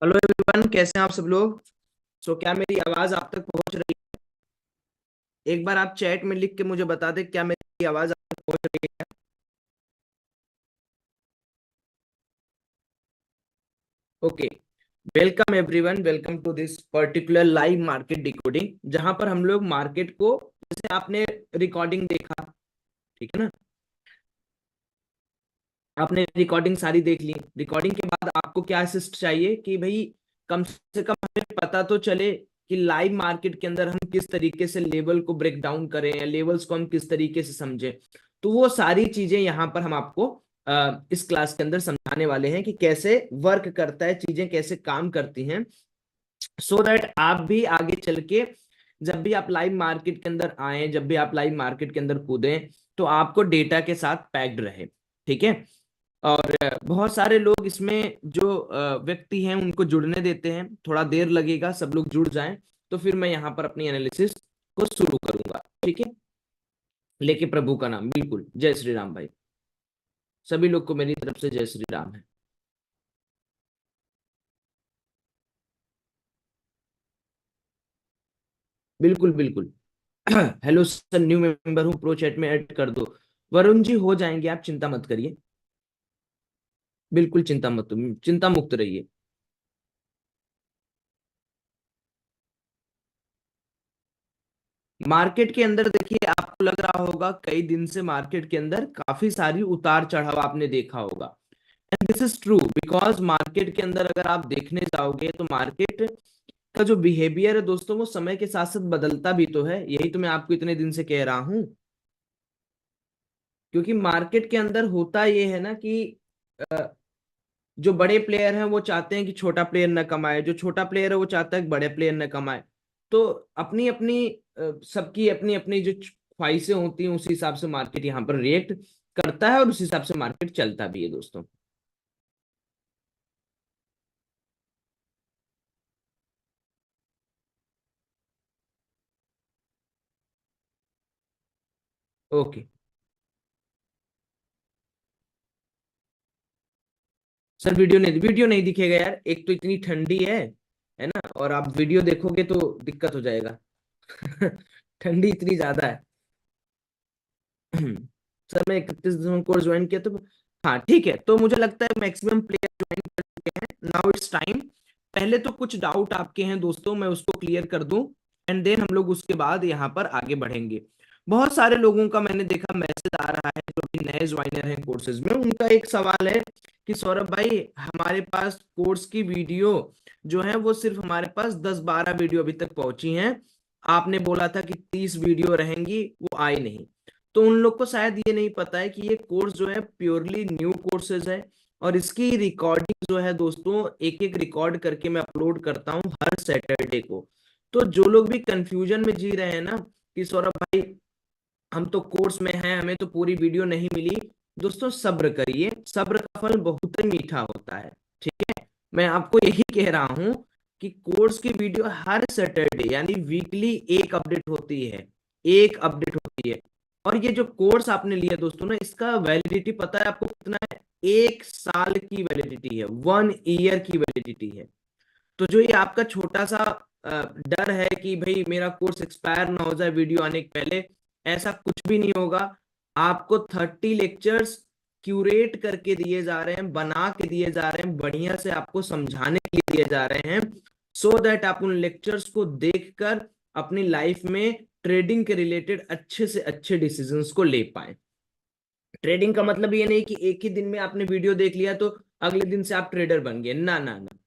Hello everyone, कैसे हैं आप सब लोग। क्या मेरी आवाज आप तक पहुंच रही है? एक बार आप चैट में लिख के मुझे बता दें, क्या मेरी आवाज आप तक पहुंच रही है? Okay. Welcome everyone, welcome to this particular live market decoding, जहां पर हम लोग मार्केट को, जैसे आपने रिकॉर्डिंग देखा, ठीक है ना। आपने रिकॉर्डिंग सारी देख ली। रिकॉर्डिंग के बाद आपको क्या असिस्ट चाहिए कि भाई कम से कम हमें पता तो चले कि लाइव मार्केट के अंदर हम किस तरीके से लेवल को ब्रेक डाउन करें या लेवल्स को हम किस तरीके से समझें। तो वो सारी चीजें यहाँ पर हम आपको इस क्लास के अंदर समझाने वाले हैं कि कैसे वर्क करता है, चीजें कैसे काम करती हैं, सो दैट आप भी आगे चल के जब भी आप लाइव मार्केट के अंदर आए, जब भी आप लाइव मार्केट के अंदर कूदें, तो आपको डेटा के साथ पैक्ड रहे। ठीक है। और बहुत सारे लोग इसमें जो व्यक्ति हैं उनको जुड़ने देते हैं, थोड़ा देर लगेगा, सब लोग जुड़ जाएं तो फिर मैं यहाँ पर अपनी एनालिसिस को शुरू करूंगा। ठीक है। लेके प्रभु का नाम, बिल्कुल, जय श्री राम भाई। सभी लोग को मेरी तरफ से जय श्री राम है। बिल्कुल बिल्कुल। हेलो सर, न्यू मेंबर हूँ, प्रो चैट में ऐड कर दो। वरुण जी हो जाएंगे, आप चिंता मत करिए। बिल्कुल चिंता मत, चिंता मुक्त रहिए। मार्केट के अंदर देखिए, आपको लग रहा होगा कई दिन से मार्केट के अंदर काफी सारी उतार चढ़ाव आपने देखा होगा। And this is true, because market के अंदर अगर आप देखने जाओगे तो मार्केट का जो बिहेवियर है दोस्तों, वो समय के साथ साथ बदलता भी तो है। यही तो मैं आपको इतने दिन से कह रहा हूं। क्योंकि मार्केट के अंदर होता ये है ना कि जो बड़े प्लेयर हैं वो चाहते हैं कि छोटा प्लेयर न कमाए, जो छोटा प्लेयर है वो चाहता है कि बड़े प्लेयर न कमाए। तो अपनी अपनी सबकी अपनी अपनी जो ख्वाहिशें होती हैं, उसी हिसाब से मार्केट यहाँ पर रिएक्ट करता है और उस हिसाब से मार्केट चलता भी है दोस्तों। ओके सर, वीडियो नहीं दिखेगा यार, एक तो इतनी ठंडी है ना, और आप वीडियो देखोगे तो दिक्कत हो जाएगा। ठंडी इतनी ज्यादा है। सर मैं 31 दिनों कोर्स ज्वाइन किया, तो हाँ ठीक है, तो मुझे लगता है मैक्सिमम प्लेयर ज्वाइन कर चुके हैं। Now it's time. पहले तो कुछ डाउट आपके हैं दोस्तों, मैं उसको क्लियर कर दूं, एंड देन हम लोग उसके बाद यहाँ पर आगे बढ़ेंगे। बहुत सारे लोगों का मैंने देखा मैसेज आ रहा है, जो भी नए ज्वाइनर हैं कोर्सेज में, उनका एक सवाल है कि सौरभ भाई, हमारे पास कोर्स की वीडियो जो है वो सिर्फ हमारे पास 10-12 वीडियो अभी तक पहुंची हैं। आपने बोला था कि 30 वीडियो रहेंगी, वो आई नहीं। तो उन लोग को शायद ये नहीं पता है कि ये कोर्स जो है प्योरली न्यू कोर्सेज है, और इसकी रिकॉर्डिंग जो है दोस्तों, एक एक रिकॉर्ड करके मैं अपलोड करता हूँ हर सैटरडे को। तो जो लोग भी कंफ्यूजन में जी रहे हैं ना कि सौरभ भाई हम तो कोर्स में हैं, हमें तो पूरी वीडियो नहीं मिली, दोस्तों सब्र करिए, सब्र का फल बहुत ही मीठा होता है। ठीक है। मैं आपको यही कह रहा हूं कि कोर्स की वीडियो हर सैटरडे यानी वीकली एक अपडेट होती है, एक अपडेट होती है। और ये जो कोर्स आपने लिया दोस्तों ना, इसका वैलिडिटी पता है आपको कितना है? 1 साल की वैलिडिटी है, 1 ईयर की वैलिडिटी है। तो जो ये आपका छोटा सा डर है कि भाई मेरा कोर्स एक्सपायर ना हो जाए वीडियो आने के पहले, ऐसा कुछ भी नहीं होगा। आपको 30 लेक्चर्स क्यूरेट करके दिए जा रहे हैं, बना के दिए जा रहे हैं, बढ़िया से आपको समझाने के लिए दिए जा रहे हैं, सो दैट आप उन लेक्चर्स को देखकर अपनी लाइफ में ट्रेडिंग के रिलेटेड अच्छे से अच्छे डिसीजंस को ले पाए। ट्रेडिंग का मतलब ये नहीं कि एक ही दिन में आपने वीडियो देख लिया तो अगले दिन से आप ट्रेडर बन गए, ना ना ना।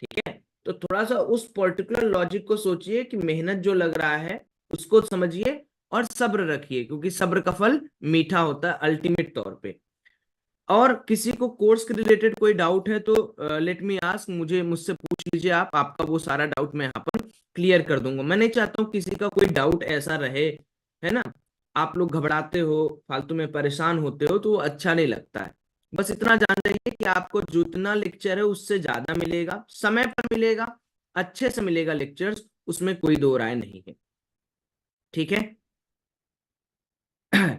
ठीक है। तो थोड़ा सा उस पर्टिकुलर लॉजिक को सोचिए कि मेहनत जो लग रहा है उसको समझिए, और सब्र रखिए, क्योंकि सब्र का फल मीठा होता है अल्टीमेट तौर पे। और किसी को कोर्स के रिलेटेड कोई डाउट है तो लेट मी आस्क, मुझसे पूछ लीजिए, आप आपका वो सारा डाउट मैं यहाँ पर क्लियर कर दूंगा। मैं नहीं चाहता हूँ किसी का कोई डाउट ऐसा रहे, है ना। आप लोग घबराते हो, फालतू में परेशान होते हो, तो वो अच्छा नहीं लगता है। बस इतना जान जाइए कि आपको जितना लेक्चर है उससे ज्यादा मिलेगा, समय पर मिलेगा, अच्छे से मिलेगा लेक्चर्स, उसमें कोई दो राय नहीं है। ठीक है।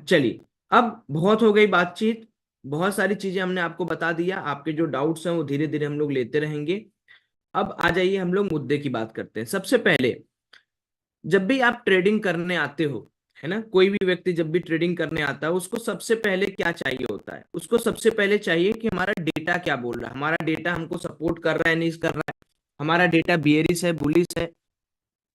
चलिए, अब बहुत हो गई बातचीत, बहुत सारी चीजें हमने आपको बता दिया, आपके जो डाउट्स हैं वो धीरे धीरे हम लोग लेते रहेंगे। अब आ जाइए हम लोग मुद्दे की बात करते हैं। सबसे पहले, जब भी आप ट्रेडिंग करने आते हो, है ना, कोई भी व्यक्ति जब भी ट्रेडिंग करने आता है, उसको सबसे पहले क्या चाहिए होता है? उसको सबसे पहले चाहिए कि हमारा डेटा क्या बोल रहा है, हमारा डेटा हमको सपोर्ट कर रहा है नहीं कर रहा है, हमारा डेटा बियरिश है बुलिश है,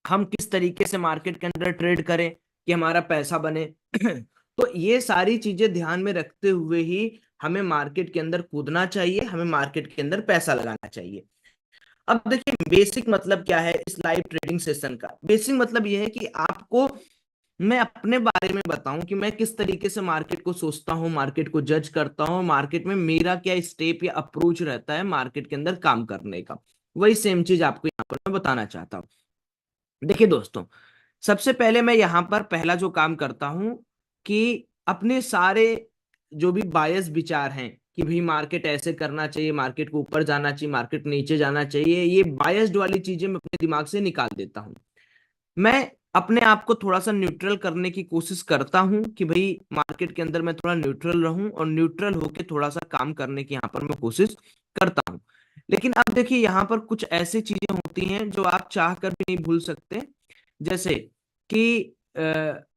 हम किस तरीके से मार्केट के अंदर ट्रेड करें कि हमारा पैसा बने। तो ये सारी चीजें ध्यान में रखते हुए ही हमें मार्केट के अंदर कूदना चाहिए, हमें मार्केट के अंदर पैसा लगाना चाहिए। अब देखिए बेसिक मतलब क्या है इस लाइव ट्रेडिंग सेशन का? बेसिक मतलब यह है कि आपको मैं अपने बारे में बताऊं कि मैं किस तरीके से मार्केट को सोचता हूं, मार्केट को जज करता हूं, मार्केट में मेरा क्या स्टेप या अप्रोच रहता है मार्केट के अंदर काम करने का। वही सेम चीज आपको यहाँ पर मैं बताना चाहता हूँ। देखिए दोस्तों, सबसे पहले मैं यहाँ पर पहला जो काम करता हूं कि अपने सारे जो भी बायस विचार हैं कि भाई मार्केट ऐसे करना चाहिए, मार्केट को ऊपर जाना चाहिए, मार्केट नीचे जाना चाहिए, ये बायस्ड वाली चीजें मैं अपने दिमाग से निकाल देता हूँ। मैं अपने आप को थोड़ा सा न्यूट्रल करने की कोशिश करता हूं कि भाई मार्केट के अंदर मैं थोड़ा न्यूट्रल रहूं और न्यूट्रल होके थोड़ा सा काम करने की यहाँ पर मैं कोशिश करता हूं। लेकिन अब देखिए यहाँ पर कुछ ऐसी चीजें होती हैं जो आप चाह कर भी नहीं भूल सकते। जैसे कि अ,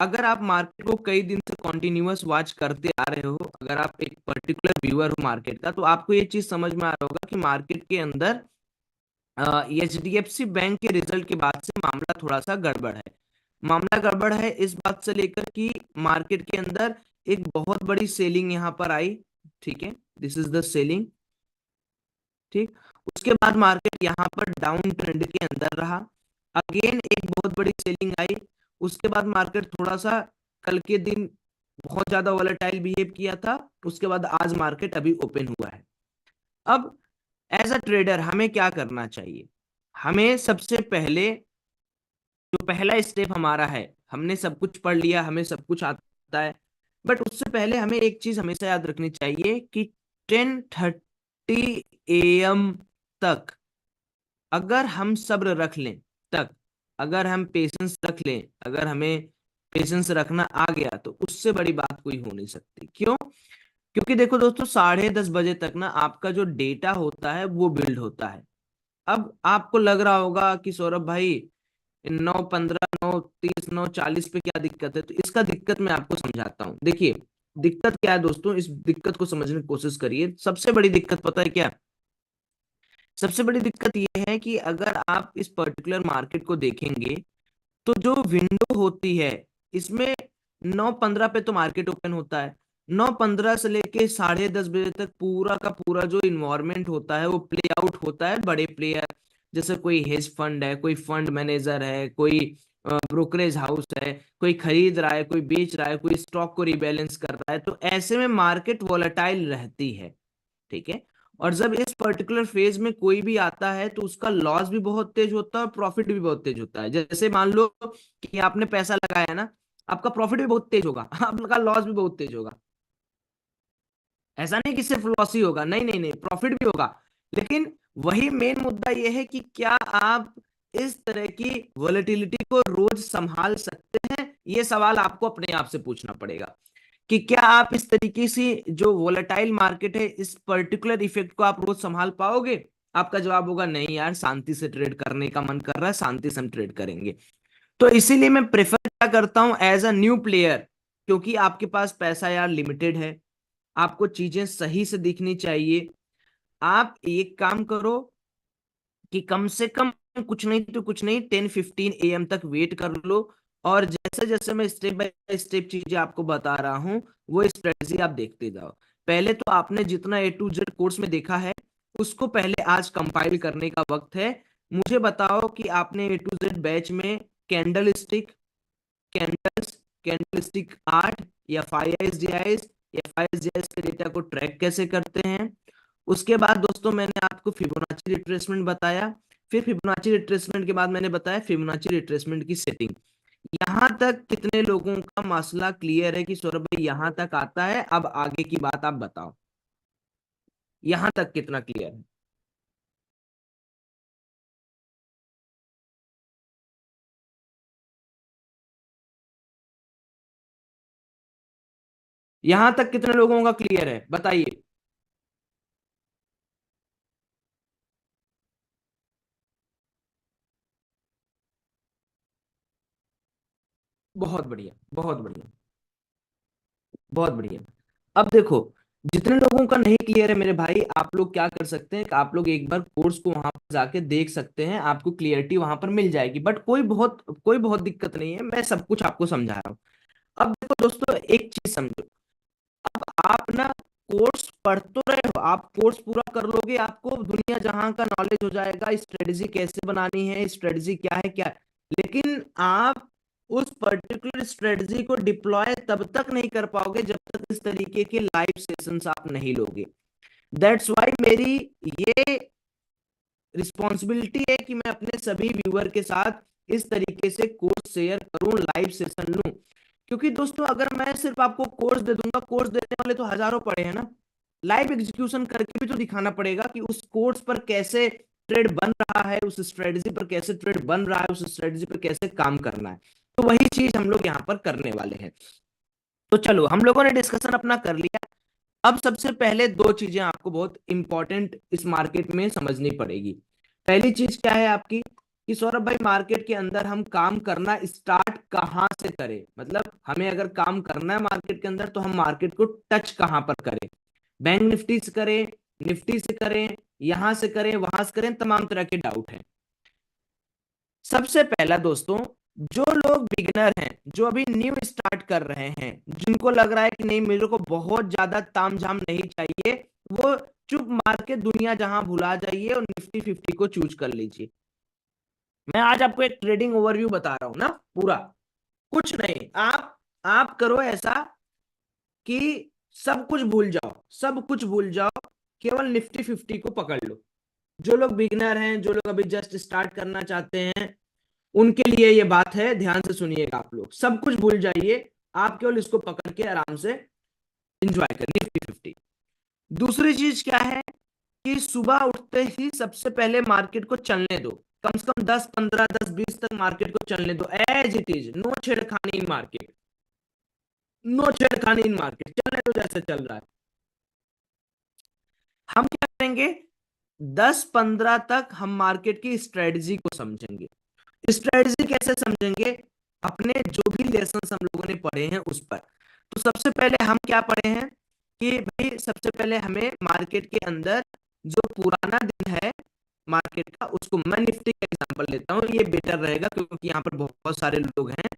अगर आप मार्केट को कई दिन से कॉन्टिन्यूअस वॉच करते आ रहे हो, अगर आप एक पर्टिकुलर व्यूअर हो मार्केट का, तो आपको ये चीज समझ में आ रहा होगा कि मार्केट के अंदर एचडीएफसी बैंक के रिजल्ट के बाद से मामला थोड़ा सा गड़बड़ है। मामला गड़बड़ है इस बात से लेकर कि मार्केट के अंदर एक बहुत बड़ी सेलिंग यहाँ पर आई। ठीक है, दिस इज द सेलिंग। ठीक, उसके बाद मार्केट यहाँ पर डाउन ट्रेंड के अंदर रहा, अगेन एक बहुत बड़ी सेलिंग आई। उसके बाद मार्केट थोड़ा सा कल के दिन बहुत ज्यादा वॉलेटाइल बिहेव किया था। उसके बाद आज मार्केट अभी ओपन हुआ है। अब एज अ ट्रेडर हमें क्या करना चाहिए? हमें सबसे पहले जो पहला स्टेप हमारा है, हमने सब कुछ पढ़ लिया, हमें सब कुछ आता है, बट उससे पहले हमें एक चीज हमेशा याद रखनी चाहिए कि 10:30 AM तक अगर हम सब्र रख लें, तक अगर हम पेशेंस रख लें, अगर हमें पेशेंस रखना आ गया, तो उससे बड़ी बात कोई हो नहीं सकती। क्यों? क्योंकि देखो दोस्तों, 10:30 बजे तक ना आपका जो डेटा होता है वो बिल्ड होता है। अब आपको लग रहा होगा कि सौरभ भाई 9:15, 9:30, 9:40 पे क्या दिक्कत है? तो इसका दिक्कत मैं आपको समझाता हूँ। देखिए दिक्कत क्या है दोस्तों, इस दिक्कत को समझने की कोशिश करिए। सबसे बड़ी दिक्कत पता है क्या? सबसे बड़ी दिक्कत यह है कि अगर आप इस पर्टिकुलर मार्केट को देखेंगे, तो जो विंडो होती है इसमें 9:15 पे तो मार्केट ओपन होता है। 9:15 से लेके 10:30 बजे तक पूरा का पूरा जो इन्वायरमेंट होता है वो प्ले आउट होता है। बड़े प्लेयर जैसे कोई हेज फंड है, कोई फंड मैनेजर है, कोई ब्रोकरेज हाउस है, कोई खरीद रहा है, कोई बेच रहा है, कोई स्टॉक को रिबैलेंस कर रहा है, तो ऐसे में मार्केट वॉलेटाइल रहती है। ठीक है, और जब इस पर्टिकुलर फेज में कोई भी आता है तो उसका लॉस भी बहुत तेज होता है और प्रॉफिट भी बहुत तेज होता है। जैसे मान लो कि आपने पैसा लगाया है ना, आपका प्रॉफिट भी बहुत तेज होगा, आपका लॉस भी बहुत तेज होगा। ऐसा नहीं कि सिर्फ लॉस ही होगा, नहीं नहीं नहीं, प्रॉफिट भी होगा। लेकिन वही मेन मुद्दा यह है कि क्या आप इस तरह की वॉलेटिलिटी को रोज संभाल सकते हैं? ये सवाल आपको अपने आप से पूछना पड़ेगा कि क्या आप इस तरीके से जो वोलेटाइल मार्केट है, इस पर्टिकुलर इफेक्ट को आप रोज संभाल पाओगे? आपका जवाब होगा नहीं यार, शांति से ट्रेड करने का मन कर रहा है, शांति से हम ट्रेड करेंगे। तो इसीलिए मैं प्रेफर क्या करता हूं एज अ न्यू प्लेयर, क्योंकि आपके पास पैसा यार लिमिटेड है, आपको चीजें सही से दिखनी चाहिए। आप एक काम करो कि कम से कम कुछ नहीं तो कुछ नहीं 10:15 AM तक वेट कर लो, और जैसे जैसे मैं स्टेप बाय स्टेप चीजें आपको बता रहा हूं वो स्ट्रेटजी आप देखते जाओ। पहले तो आपने जितना A to Z कोर्स में देखा है उसको पहले आज कंपाइल करने का वक्त है। मुझे बताओ कि आपने A to Z बैच में candle stick, candles, candle stick art या 5 SDIs या 5 SDIs के डेटा को ट्रैक कैसे करते हैं। उसके बाद दोस्तों मैंने आपको फिबोनाची रिट्रेसमेंट बताया, फिर फिबोनाची रिट्रेसमेंट के बाद मैंने बताया फिबोनाची रिट्रेसमेंट की सेटिंग। यहां तक कितने लोगों का मसला क्लियर है कि सौरभ भाई यहां तक आता है? अब आगे की बात आप बताओ, यहां तक कितना क्लियर है? यहां तक कितने लोगों का क्लियर है बताइए? बहुत बढ़िया, बहुत बढ़िया, बहुत बढ़िया। अब देखो, जितने लोगों का नहीं क्लियर है मेरे भाई, आप लोग क्या कर सकते हैं कि आप लोग एक बार कोर्स को वहां पर जाके देख सकते हैं, आपको क्लियरिटी वहां पर मिल जाएगी। बट कोई बहुत दिक्कत नहीं है, मैं सब कुछ आपको समझा रहा हूँ। अब देखो दोस्तों, एक चीज समझो। अब आप ना कोर्स पढ़ तो रहे हो, आप कोर्स पूरा कर लोगे, आपको दुनिया जहां का नॉलेज हो जाएगा, स्ट्रेटजी कैसे बनानी है, स्ट्रेटजी क्या है क्या है। लेकिन आप उस पर्टिकुलर स्ट्रेटजी को डिप्लॉय तब तक नहीं कर पाओगे जब तक इस तरीके के लाइव सेशंस आप नहीं लोगे। दैट्स वाई मेरी ये रिस्पॉन्सिबिलिटी है कि मैं अपने सभी व्यूअर के साथ इस तरीके से कोर्स शेयर करूं, लाइव सेशन लूं। क्योंकि दोस्तों, अगर मैं सिर्फ आपको कोर्स दे दूंगा, कोर्स देने वाले तो हजारों पड़े हैं ना, लाइव एग्जीक्यूशन करके भी तो दिखाना पड़ेगा कि उस कोर्स पर कैसे ट्रेड बन रहा है, उस स्ट्रेटजी पर कैसे ट्रेड बन रहा है, उस स्ट्रेटजी पर कैसे काम करना है। तो वही चीज हम लोग यहाँ पर करने वाले हैं। तो चलो, हम लोगों ने डिस्कशन अपना कर लिया। अब सबसे पहले दो चीजें आपको बहुत इंपॉर्टेंट इस मार्केट में समझनी पड़ेगी। पहली चीज क्या है आपकी, कि सौरभ भाई, मार्केट के अंदर हम काम करना स्टार्ट कहाँ से करें, मतलब हमें अगर काम करना है मार्केट के अंदर तो हम मार्केट को टच कहाँ पर करें। बैंक निफ्टी से करें, निफ्टी से करें, यहां से करें, वहां से करें, तमाम तरह के डाउट हैं। सबसे पहला दोस्तों, जो लोग बिगिनर हैं, जो अभी न्यू स्टार्ट कर रहे हैं, जिनको लग रहा है कि नहीं मेरे को बहुत ज्यादा तामझाम नहीं चाहिए, वो चुप मार के दुनिया जहां भुला जाइए और निफ्टी 50 को चूज कर लीजिए। मैं आज आपको एक ट्रेडिंग ओवरव्यू बता रहा हूं ना पूरा, कुछ नहीं। आप करो ऐसा कि सब कुछ भूल जाओ, सब कुछ भूल जाओ, केवल निफ्टी 50 को पकड़ लो। जो लोग बिगिनर हैं, जो लोग अभी जस्ट स्टार्ट करना चाहते हैं, उनके लिए ये बात है, ध्यान से सुनिएगा। आप लोग सब कुछ भूल जाइए, आप केवल इसको पकड़ के आराम से एंजॉय करिए निफ्टी 50। दूसरी चीज क्या है, कि सुबह उठते ही सबसे पहले मार्केट को चलने दो, कम से कम 10 15 10 20 तक मार्केट को चलने दो, एज इट इज, नो छेड़खानी इन मार्केट, नो छेड़खानी इन मार्केट, चलने दो जैसे चल रहा है। हम क्या करेंगे, 10 15 तक हम मार्केट की स्ट्रेटजी को समझेंगे। स्ट्रेटजी कैसे समझेंगे, अपने जो भी लेसन हम लोगों ने पढ़े हैं उस पर। तो सबसे पहले हम क्या पढ़े हैं, कि भाई सबसे पहले हमें मार्केट के अंदर जो पुराना दिन है मार्केट का, उसको मैं निफ्टी का एग्जांपल लेता हूँ, ये बेटर रहेगा क्योंकि यहाँ पर बहुत सारे लोग हैं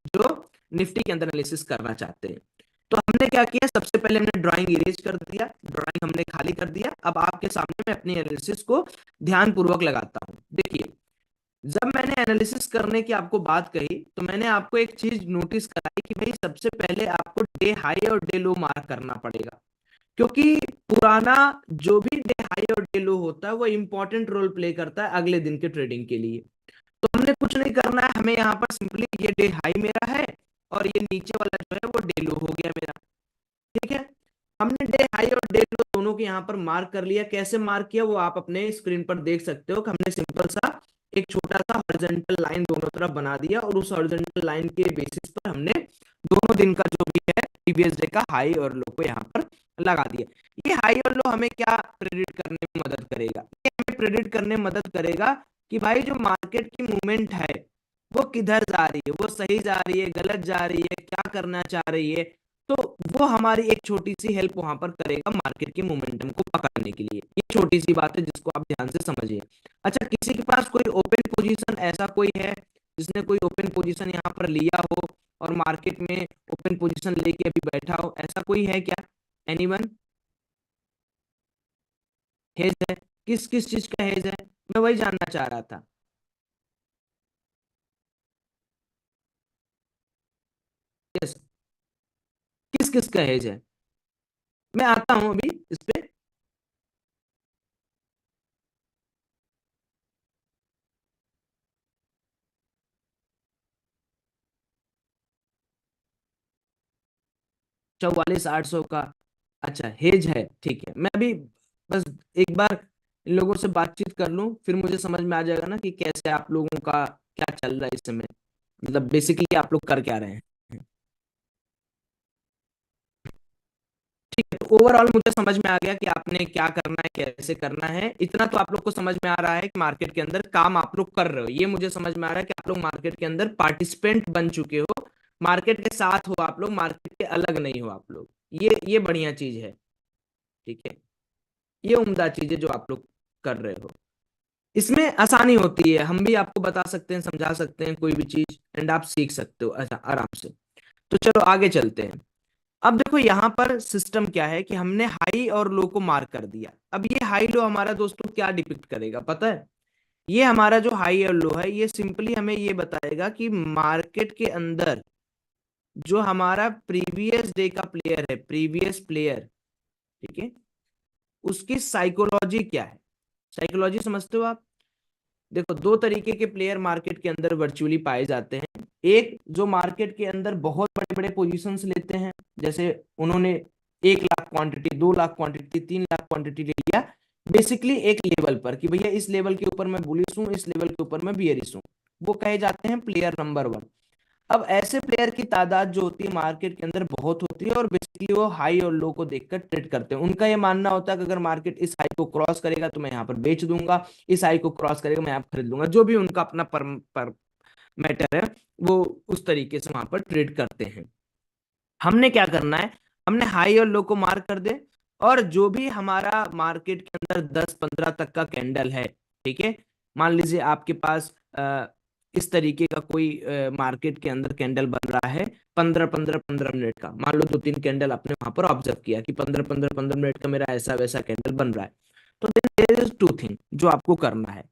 जो निफ्टी के अंदर एनालिसिस करना चाहते हैं। तो हमने क्या किया, सबसे पहले हमने ड्राइंग इरेज कर दिया, ड्राइंग हमने खाली कर दिया। अब आपके सामने मैं अपनी एनालिसिस को ध्यान पूर्वक लगाता हूँ। देखिए, जब मैंने एनालिसिस करने की आपको बात कही तो मैंने आपको एक चीज नोटिस कराई कि भाई सबसे पहले आपको डे हाई और डे लो मार्क करना पड़ेगा, क्योंकि पुराना जो भी डे हाई और डे लो होता है वो इंपॉर्टेंट रोल प्ले करता है अगले दिन के ट्रेडिंग के लिए। तो हमने कुछ नहीं करना है, हमें यहाँ पर सिंपली ये डे हाई मेरा है और ये नीचे वाला जो है वो डे लो हो गया मेरा। ठीक है, हमने डे हाई और डे लो दोनों को यहाँ पर मार्क कर लिया। कैसे मार्क किया वो आप अपने स्क्रीन पर देख सकते हो, कि हमने सिंपल सा एक छोटा सा हॉरिजॉन्टल लाइन दोनों तरफ बना दिया और उस हॉरिजॉन्टल लाइन के बेसिस पर हमने दोनों दिन का जो भी है प्रीवियस डे का हाई और लो को यहाँ पर लगा दिया। ये हाई और लो हमें क्या प्रेडिक्ट करने में मदद करेगा, ये हमें प्रेडिक्ट करने में मदद करेगा कि भाई जो मार्केट की मूवमेंट है वो किधर जा रही है, वो सही जा रही है, गलत जा रही है, क्या करना चाह रही है। तो वो हमारी एक छोटी सी हेल्प वहां पर करेगा मार्केट की मोमेंटम को पकड़ने के लिए। ये छोटी सी बात है जिसको आप ध्यान से समझिए। अच्छा, किसी के पास कोई ओपन पोजीशन, ऐसा कोई है जिसने कोई ओपन पोजीशन यहाँ पर लिया हो और मार्केट में ओपन पोजीशन लेके अभी बैठा हो, ऐसा कोई है क्या? एनीवन? हेज है? किस किस चीज का हेज है, मैं वही जानना चाह रहा था। यस, किस किस का हेज है? मैं आता हूं अभी इस पे। 44 800 का? अच्छा, हेज है, ठीक है। मैं अभी बस एक बार इन लोगों से बातचीत कर लूं, फिर मुझे समझ में आ जाएगा ना कि कैसे आप लोगों का क्या चल रहा है इस समय, मतलब बेसिकली आप लोग कर क्या रहे हैं। ठीक है, तो ओवरऑल मुझे समझ में आ गया कि आपने क्या करना है, कैसे करना है। इतना तो आप लोग को समझ में आ रहा है कि मार्केट के अंदर काम आप लोग कर रहे हो, ये मुझे समझ में आ रहा है कि आप लोग मार्केट के अंदर पार्टिसिपेंट बन चुके हो, मार्केट के साथ हो आप लोग, मार्केट के अलग नहीं हो आप लोग। ये बढ़िया चीज है। ठीक है, ये उम्दा चीज है जो आप लोग कर रहे हो। इसमें आसानी होती है, हम भी आपको बता सकते हैं, समझा सकते हैं कोई भी चीज, एंड आप सीख सकते हो आराम से। तो चलो आगे चलते हैं। अब देखो यहाँ पर सिस्टम क्या है कि हमने हाई और लो को मार्क कर दिया। अब ये हाई लो हमारा दोस्तों क्या डिपिक्ट करेगा पता है? ये हमारा जो हाई और लो है, ये सिंपली हमें ये बताएगा कि मार्केट के अंदर जो हमारा प्रीवियस डे का प्लेयर है, प्रीवियस प्लेयर, ठीक है, उसकी साइकोलॉजी क्या है। साइकोलॉजी समझते हो आप? देखो दो तरीके के प्लेयर मार्केट के अंदर वर्चुअली पाए जाते हैं। एक जो मार्केट के अंदर बहुत बड़े बड़े पोजीशंस लेते हैं, जैसे उन्होंने 1 lakh quantity, 2 lakh quantity, 3 lakh quantity ले लिया, बेसिकली एक लेवल पर कि भैया इस लेवल के ऊपर मैं बुलिश हूँ, इस लेवल के ऊपर मैं बियरिश हूँ। वो कहे जाते हैं प्लेयर नंबर 1। अब ऐसे प्लेयर की तादाद जो होती है मार्केट के अंदर बहुत होती है, और बेसिकली वो हाई और लो को देखकर ट्रेड करते हैं। उनका ये मानना होता है कि अगर मार्केट इस हाई को क्रॉस करेगा तो मैं यहाँ पर बेच दूंगा, इस हाई को क्रॉस करेगा मैं यहाँ पर खरीद लूंगा। जो भी उनका अपना पर मैटर है, वो उस तरीके से वहां पर ट्रेड करते हैं। हमने क्या करना है, हमने हाई और लो को मार्क कर दे, और जो भी हमारा मार्केट के अंदर 10-15 तक का कैंडल है, ठीक है, मान लीजिए आपके पास इस तरीके का कोई मार्केट के अंदर कैंडल बन रहा है 15-15-15 मिनट का, मान लो 2-3 कैंडल आपने वहां पर ऑब्जर्व किया कि 15-15-15 मिनट का मेरा ऐसा वैसा कैंडल बन रहा है। तो देयर इज टू थिंग जो आपको करना है।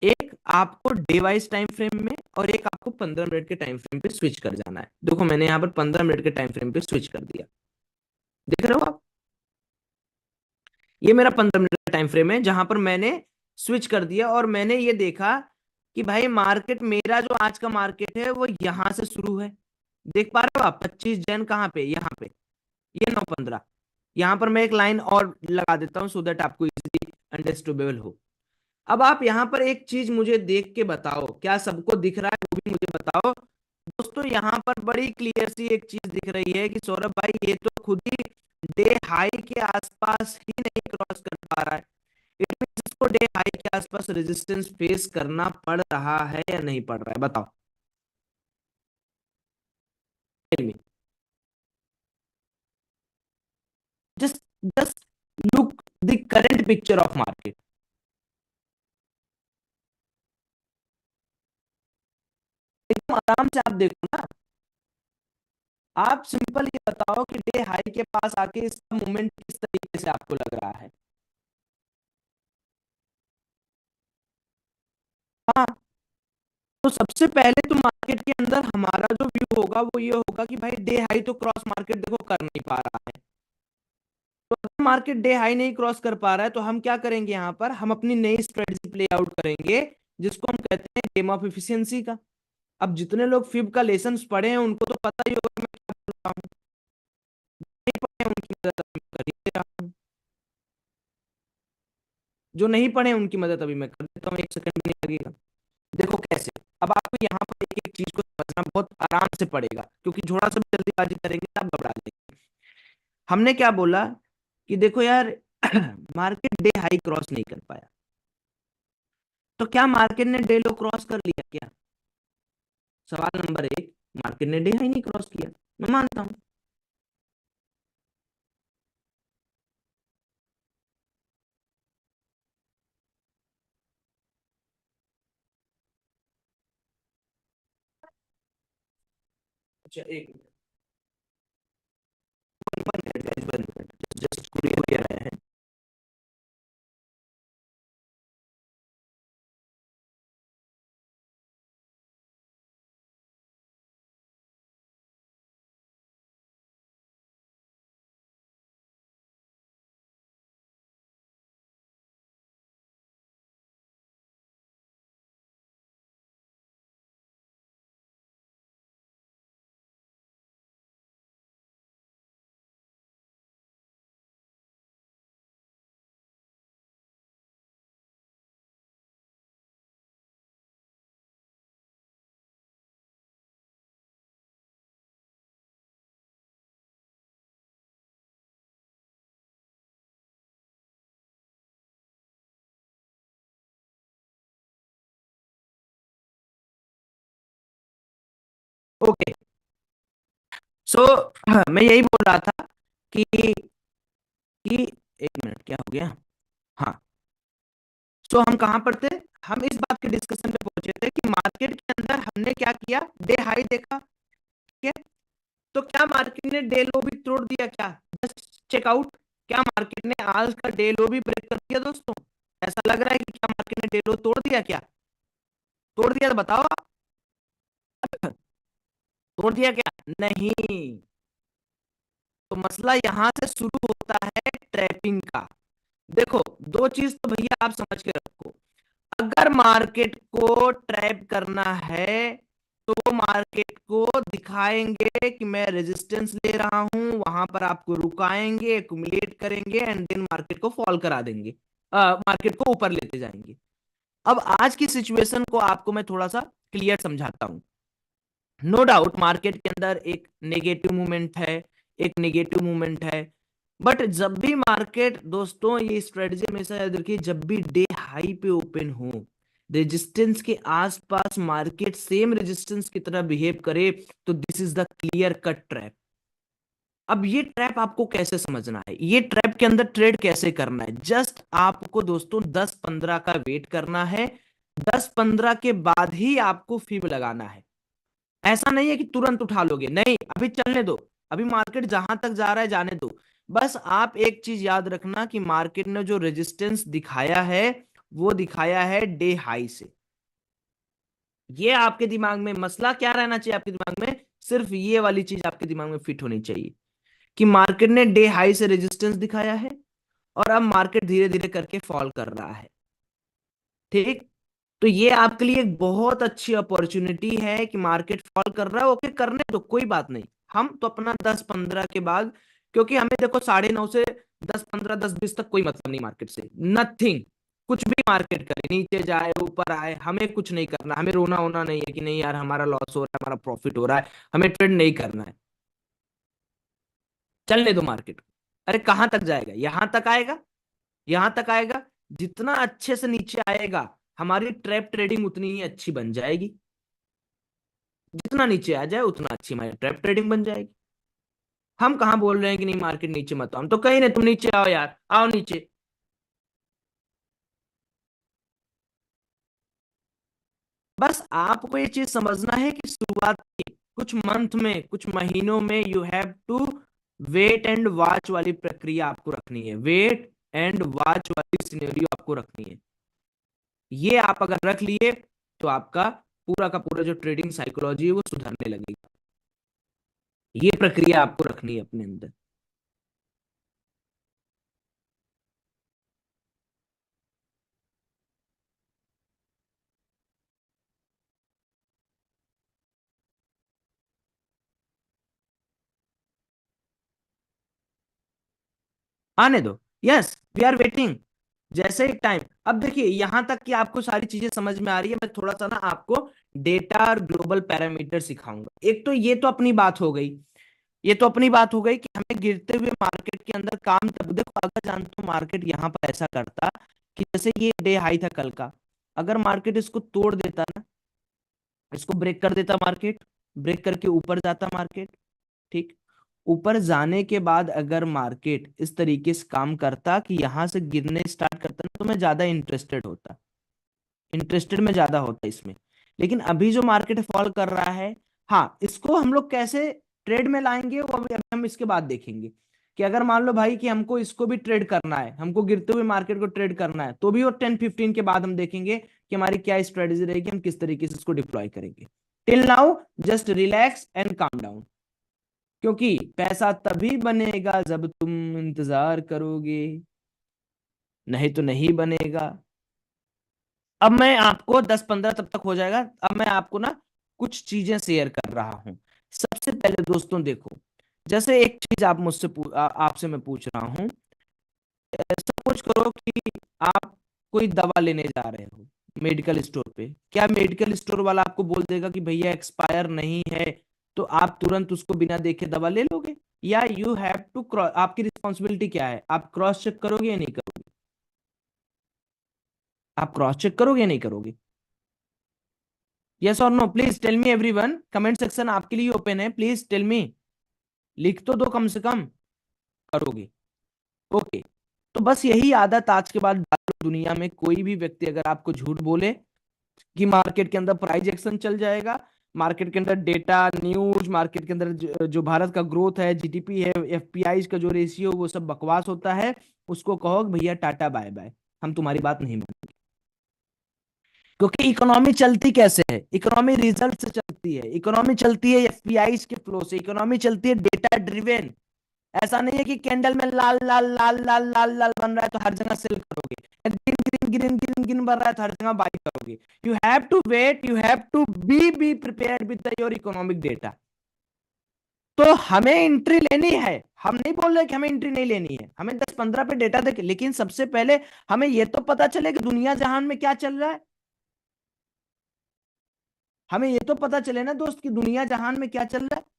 एक आपको डे वाइज टाइम फ्रेम में, और एक आपको 15 मिनट के टाइम फ्रेम पे स्विच कर जाना है। देखो मैंने यहाँ पर 15 मिनट के टाइम फ्रेम पे स्विच कर दिया, देख रहे हो आप? ये मेरा 15 मिनट का टाइम फ्रेम है जहां पर मैंने स्विच कर दिया, और मैंने ये देखा कि भाई मार्केट, मेरा जो आज का मार्केट है वो यहां से शुरू है। देख पा रहे हो आप? 25 जन कहाँ पे, यहाँ पे, ये 9:15। यहाँ पर मैं एक लाइन और लगा देता हूँ सो दैट आपको इजीली अंडरस्टूडेबल हो। अब आप यहाँ पर एक चीज मुझे देख के बताओ, क्या सबको दिख रहा है वो भी मुझे बताओ। दोस्तों यहाँ पर बड़ी क्लियर सी एक चीज दिख रही है कि सौरभ भाई ये तो खुद ही डे हाई के आसपास ही नहीं क्रॉस कर पा रहा है। इट मींस इसको डे हाई के आसपास रेजिस्टेंस फेस करना पड़ रहा है या नहीं पड़ रहा है, बताओ। Tell me, just just look the current picture of market. एकदम आराम से आप देखो ना। आप सिंपल ये बताओ कि डे हाई के पास आके इसका मूवमेंट किस तरीके से आपको लग रहा है। हाँ, तो सबसे पहले तो मार्केट के अंदर हमारा जो व्यू होगा वो ये होगा कि भाई डे हाई तो क्रॉस मार्केट देखो कर नहीं पा रहा है। तो अगर मार्केट डे हाई नहीं क्रॉस कर पा रहा है तो हम क्या करेंगे, यहाँ पर हम अपनी नई स्ट्रेटजी प्ले आउट करेंगे, जिसको हम कहते हैं गेम ऑफ इफिशियंसी का। अब जितने लोग फिब का लेसन पढ़े हैं उनको तो पता ही होगा मैं क्या बोल रहा हूँ। नहीं पढ़े हैं, उनकी मदद अभी मैं कर ही दे रहा हूँ। जो नहीं पढ़े हैं, उनकी मदद अभी मैं कर देता हूँ, 1 सेकंड भी नहीं लगेगा। देखो कैसे। अब आपको यहाँ पर एक एक चीज को समझना बहुत आराम से पड़ेगा, क्योंकि थोड़ा सा भी जल्दीबाजी करेंगे तो आप घबरा जाएंगे। हमने क्या बोला कि देखो यार मार्केट डे हाई क्रॉस नहीं कर पाया, तो क्या मार्केट ने डे लो क्रॉस कर लिया क्या? सवाल नंबर 1, मार्केट ने डे हाई नहीं क्रॉस किया, मैं मानता हूं। अच्छा एक minute, 1 minute guys, 1 minute, just courier वगैरह आया है। ओके, सो मैं यही बोल रहा था कि एक मिनट, क्या हो गया? हाँ, सो हम कहाँ पर थे? हम इस बात के डिस्कशन पे पहुंचे थे कि मार्केट के अंदर हमने क्या किया, डे हाई देखा, ठीक है? तो क्या मार्केट ने डे लो भी तोड़ दिया क्या? जस्ट चेकआउट, क्या मार्केट ने आज का डे लो भी ब्रेक कर दिया दोस्तों? ऐसा लग रहा है कि क्या मार्केट ने डे लो तोड़ दिया? क्या तोड़ दिया तो बताओ आप। तोड़ दिया क्या? नहीं। तो मसला यहां से शुरू होता है ट्रैपिंग का। देखो, दो चीज तो भैया आप समझ के रखो। अगर मार्केट को ट्रैप करना है तो वो मार्केट को दिखाएंगे कि मैं रेजिस्टेंस ले रहा हूं, वहां पर आपको रुकाएंगे, एक्यूमुलेट करेंगे एंड देन मार्केट को फॉल करा देंगे, मार्केट को ऊपर लेते जाएंगे। अब आज की सिचुएशन को आपको मैं थोड़ा सा क्लियर समझाता हूं। नो डाउट मार्केट के अंदर एक नेगेटिव मूवमेंट है, एक नेगेटिव मूवमेंट है, बट जब भी मार्केट दोस्तों, ये स्ट्रेटजी हमेशा याद रखिए, जब भी डे हाई पे ओपन हो, रेजिस्टेंस के आसपास मार्केट सेम रेजिस्टेंस की तरह बिहेव करे, तो this is the clear cut trap. अब ये ट्रैप आपको कैसे समझना है, ये ट्रैप के अंदर ट्रेड कैसे करना है? जस्ट आपको दोस्तों 10-15 का वेट करना है, 10-15 के बाद ही आपको फीब लगाना है। ऐसा नहीं है कि तुरंत उठा लोगे, नहीं, अभी चलने दो, अभी मार्केट जहां तक जा रहा है जाने दो। बस आप एक चीज याद रखना कि मार्केट ने जो रेजिस्टेंस दिखाया है वो दिखाया है डे हाई से। ये आपके दिमाग में मसला क्या रहना चाहिए? आपके दिमाग में सिर्फ ये वाली चीज आपके दिमाग में फिट होनी चाहिए कि मार्केट ने डे हाई से रेजिस्टेंस दिखाया है और अब मार्केट धीरे धीरे करके फॉल कर रहा है, ठीक? तो ये आपके लिए एक बहुत अच्छी अपॉर्चुनिटी है कि मार्केट फॉल कर रहा है, ओके, करने दो, कोई बात नहीं। हम तो अपना 10-15 के बाद, क्योंकि हमें देखो 9:30 से 10-15, 10-20 तक कोई मतलब नहीं मार्केट से, नथिंग। कुछ भी मार्केट करे, नीचे जाए ऊपर आए, हमें कुछ नहीं करना, हमें रोना होना नहीं है कि नहीं यार हमारा लॉस हो रहा है, हमारा प्रॉफिट हो रहा है, हमें ट्रेड नहीं करना है। चलने दो मार्केट को। अरे कहां तक जाएगा? यहां तक आएगा, यहां तक आएगा। जितना अच्छे से नीचे आएगा, हमारी ट्रैप ट्रेडिंग उतनी ही अच्छी बन जाएगी। जितना नीचे आ जाए उतना अच्छी हमारी ट्रैप ट्रेडिंग बन जाएगी। हम कहां बोल रहे हैं कि नहीं मार्केट नीचे मत आओ, हम तो कहीं नहीं, तुम नीचे आओ यार, आओ नीचे। बस आपको ये चीज समझना है कि शुरुआत के कुछ मंथ में, कुछ महीनों में you have to wait and watch वाली प्रक्रिया आपको रखनी है, वेट एंड वॉच वाली सिनेरियो आपको रखनी है। ये आप अगर रख लिए तो आपका पूरा का पूरा जो ट्रेडिंग साइकोलॉजी है वो सुधरने लगेगा। ये प्रक्रिया आपको रखनी है अपने अंदर। आने दो, यस, वी आर वेटिंग। जैसे ही टाइम, अब देखिए यहां तक कि आपको सारी चीजें समझ में आ रही है, मैं थोड़ा सा ना आपको डेटा और ग्लोबल पैरामीटर सिखाऊंगा। एक तो ये तो अपनी बात हो गई, ये तो अपनी बात हो गई कि हमें गिरते हुए मार्केट के अंदर काम, तब देखो अगर जानते हो मार्केट यहाँ पर ऐसा करता कि जैसे ये डे हाई था कल का, अगर मार्केट इसको तोड़ देता ना, इसको ब्रेक कर देता मार्केट, ब्रेक करके ऊपर जाता मार्केट, ठीक? ऊपर जाने के बाद अगर मार्केट इस तरीके से काम करता कि यहां से गिरने स्टार्ट करता ना, तो मैं ज्यादा इंटरेस्टेड होता, इंटरेस्टेड में ज्यादा होता इसमें। लेकिन अभी जो मार्केट फॉल कर रहा है, हाँ, इसको हम लोग कैसे ट्रेड में लाएंगे वो अभी हम इसके बाद देखेंगे। कि अगर मान लो भाई कि हमको इसको भी ट्रेड करना है, हमको गिरते हुए मार्केट को ट्रेड करना है, तो भी वो 10-15 के बाद हम देखेंगे कि हमारी क्या स्ट्रेटेजी रहेगी, हम किस तरीके से इसको डिप्लॉय करेंगे। Till now just relax and calm down, क्योंकि पैसा तभी बनेगा जब तुम इंतजार करोगे, नहीं तो नहीं बनेगा। अब मैं आपको 10-15 तब तक हो जाएगा, अब मैं आपको ना कुछ चीजें शेयर कर रहा हूं। सबसे पहले दोस्तों देखो, जैसे एक चीज आप मुझसे आपसे मैं पूछ रहा हूं। सपोज करो कि आप कोई दवा लेने जा रहे हो मेडिकल स्टोर पे, क्या मेडिकल स्टोर वाला आपको बोल देगा कि भैया एक्सपायर नहीं है, तो आप तुरंत उसको बिना देखे दवा ले लोगे? या यू हैव टू क्रॉस, आपकी रिस्पॉन्सिबिलिटी क्या है, आप क्रॉस चेक करोगे या नहीं करोगे? आप क्रॉस चेक करोगे या नहीं करोगे? यस और no, please tell me everyone, comment section आपके लिए ओपन है, प्लीज टेल मी। लिख तो दो कम से कम, करोगे। ओके। तो बस यही आदत आज के बाद डालो दुनिया में। कोई भी व्यक्ति अगर आपको झूठ बोले कि मार्केट के अंदर प्राइस एक्शन चल जाएगा, मार्केट के अंदर डेटा न्यूज, मार्केट के अंदर जो भारत का ग्रोथ है, जीडीपी है, एफपीआई का जो रेशियो, वो सब बकवास होता है, उसको कहो कि भैया टाटा बाय बाय, हम तुम्हारी बात नहीं मानेंगे। क्योंकि इकोनॉमी चलती कैसे है? इकोनॉमी रिजल्ट से चलती है, इकोनॉमी चलती है एफपीआई के फ्लो से, इकोनॉमी चलती है डेटा ड्रिवेन। ऐसा नहीं है कि कैंडल में लाल लाल लाल लाल लाल लाल बन रहा है तो हर जगह सेल करोगे, green green green green green बन रहा है तो हर जगह बाई करोगे। You have to wait, you have to be prepared with your economic data. तो हमें एंट्री लेनी है, हम नहीं बोल रहे कि हमें एंट्री नहीं लेनी है, हमें 10-15 पे डेटा देखे, लेकिन सबसे पहले हमें यह तो पता चले कि दुनिया जहान में क्या चल रहा है। हमें यह तो पता चले ना दोस्त कि दुनिया जहान में क्या चल रहा है।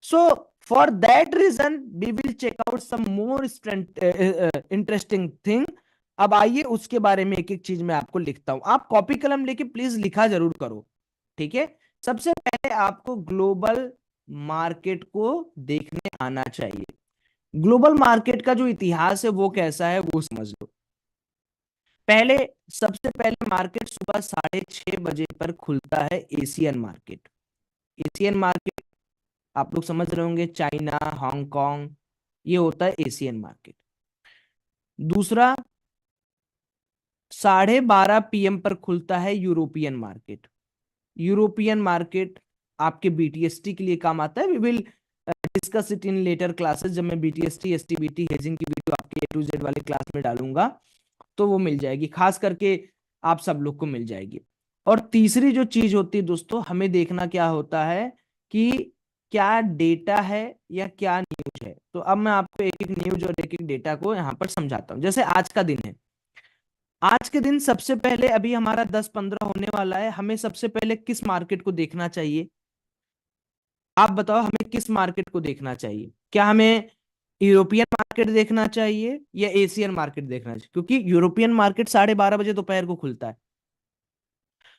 So for that reason we will check out some more interesting thing. अब आइए उसके बारे में एक एक चीज मैं आपको लिखता हूं, आप कॉपी कलम लेके प्लीज लिखा जरूर करो, ठीक है। सबसे पहले आपको ग्लोबल मार्केट को देखने आना चाहिए। ग्लोबल मार्केट का जो इतिहास है वो कैसा है वो समझ लो। पहले, सबसे पहले मार्केट सुबह 6:30 बजे पर खुलता है, एशियन मार्केट। एशियन मार्केट आप लोग समझ रहे होंगे, चाइना, हांगकांग, ये होता है एशियन मार्केट। दूसरा, 12:30 PM पर खुलता है यूरोपियन मार्केट। यूरोपियन मार्केट आपके बीटीएसटी के लिए काम आता है। We will discuss it in later classes, जब मैं बीटीएसटी एसटीबीटी हेजिंग की वीडियो आपके A to Z वाले क्लास में डालूंगा तो वो मिल जाएगी, खास करके आप सब लोग को मिल जाएगी। और तीसरी जो चीज होती है दोस्तों, हमें देखना क्या होता है कि क्या डेटा है या क्या न्यूज है। तो अब मैं आपको एक एक न्यूज और एक एक डेटा को यहाँ पर समझाता हूँ। जैसे आज का दिन है, आज के दिन सबसे पहले, अभी हमारा 10-15 होने वाला है, हमें सबसे पहले किस मार्केट को देखना चाहिए? आप बताओ, हमें किस मार्केट को देखना चाहिए? क्या हमें यूरोपियन मार्केट देखना चाहिए या एशियन मार्केट देखना चाहिए? क्योंकि यूरोपियन मार्केट 12:30 बजे दोपहर को खुलता है।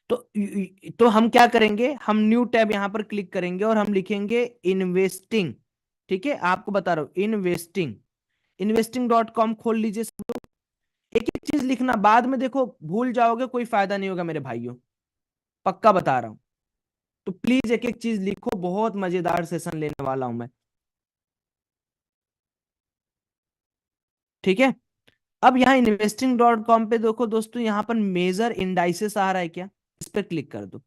तो हम क्या करेंगे, हम न्यू टैब यहां पर क्लिक करेंगे और हम लिखेंगे इन्वेस्टिंग। ठीक है, आपको बता रहा हूं, इन्वेस्टिंग, investing.com खोल लीजिए सब लोग। एक एक चीज लिखना, बाद में देखो भूल जाओगे, कोई फायदा नहीं होगा मेरे भाइयों, पक्का बता रहा हूं। तो प्लीज एक एक चीज लिखो, बहुत मजेदार सेशन लेने वाला हूं मैं, ठीक है। अब यहाँ investing.com पे देखो दोस्तों, यहाँ पर मेजर इंडाइसेस आ रहा है क्या? इस पर क्लिक कर दो।